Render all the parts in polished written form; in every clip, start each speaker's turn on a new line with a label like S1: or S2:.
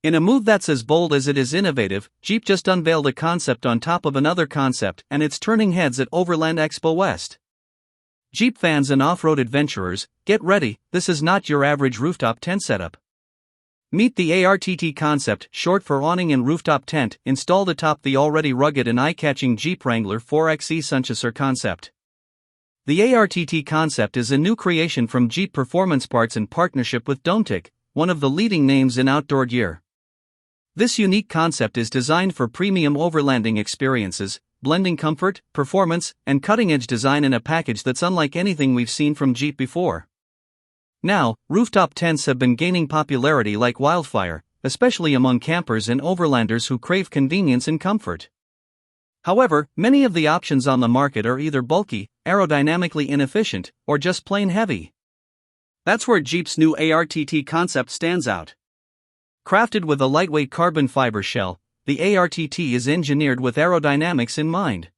S1: In a move that's as bold as it is innovative, Jeep just unveiled a concept on top of another concept, and it's turning heads at Overland Expo West. Jeep fans and off-road adventurers, get ready, this is not your average rooftop tent setup. Meet the ARTT concept, short for Awning and Rooftop Tent, installed atop the already rugged and eye-catching Jeep Wrangler 4xe Sunchaser concept. The ARTT concept is a new creation from Jeep Performance Parts in partnership with Dometic, one of the leading names in outdoor gear. This unique concept is designed for premium overlanding experiences, blending comfort, performance, and cutting-edge design in a package that's unlike anything we've seen from Jeep before. Now, rooftop tents have been gaining popularity like wildfire, especially among campers and overlanders who crave convenience and comfort. However, many of the options on the market are either bulky, aerodynamically inefficient, or just plain heavy. That's where Jeep's new ARTT concept stands out. Crafted with a lightweight carbon fiber shell, the ARTT is engineered with aerodynamics in mind.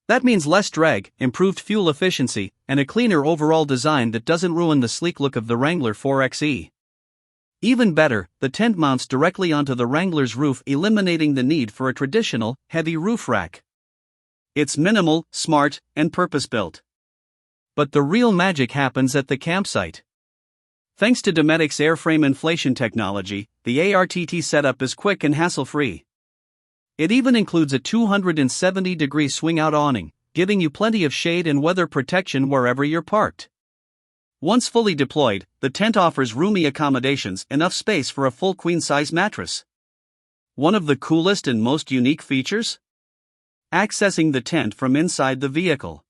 S1: That means less drag, improved fuel efficiency, and a cleaner overall design that doesn't ruin the sleek look of the Wrangler 4xe. Even better, the tent mounts directly onto the Wrangler's roof, eliminating the need for a traditional, heavy roof rack. It's minimal, smart, and purpose-built. But the real magic happens at the campsite. Thanks to Dometic's airframe inflation technology, the ARTT setup is quick and hassle-free. It even includes a 270-degree swing-out awning, giving you plenty of shade and weather protection wherever you're parked. Once fully deployed, the tent offers roomy accommodations, enough space for a full queen-size mattress. One of the coolest and most unique features? Accessing the tent from inside the vehicle.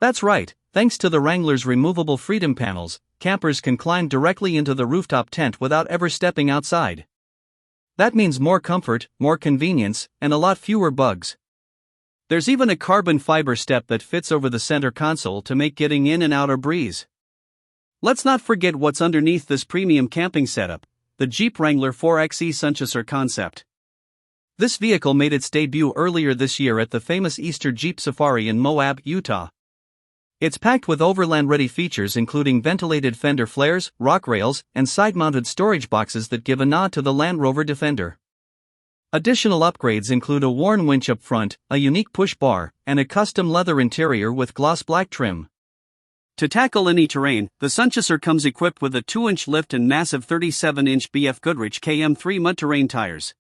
S1: That's right, thanks to the Wrangler's removable freedom panels, campers can climb directly into the rooftop tent without ever stepping outside. That means more comfort, more convenience, and a lot fewer bugs. There's even a carbon fiber step that fits over the center console to make getting in and out a breeze. Let's not forget what's underneath this premium camping setup, the Jeep Wrangler 4xe Sunchaser concept. This vehicle made its debut earlier this year at the famous Easter Jeep Safari in Moab, Utah. It's packed with overland-ready features including ventilated fender flares, rock rails, and side-mounted storage boxes that give a nod to the Land Rover Defender. Additional upgrades include a worn winch up front, a unique push bar, and a custom leather interior with gloss black trim. To tackle any terrain, the Sunchaser comes equipped with a 2-inch lift and massive 37-inch BF Goodrich KM3 mud terrain tires.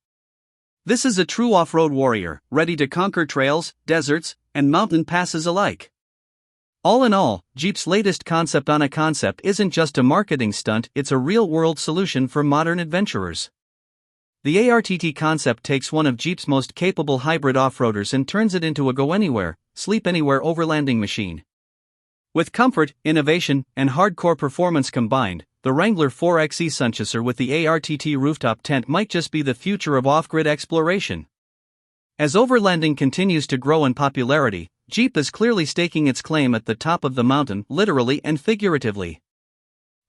S1: This is a true off-road warrior, ready to conquer trails, deserts, and mountain passes alike. All in all, Jeep's latest concept on a concept isn't just a marketing stunt, it's a real-world solution for modern adventurers. The ARTT concept takes one of Jeep's most capable hybrid off-roaders and turns it into a go-anywhere, sleep-anywhere overlanding machine. With comfort, innovation, and hardcore performance combined, the Wrangler 4xe Sunchaser with the ARTT rooftop tent might just be the future of off-grid exploration. As overlanding continues to grow in popularity, Jeep is clearly staking its claim at the top of the mountain, literally and figuratively.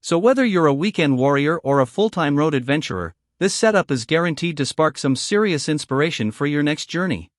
S1: So whether you're a weekend warrior or a full-time road adventurer, this setup is guaranteed to spark some serious inspiration for your next journey.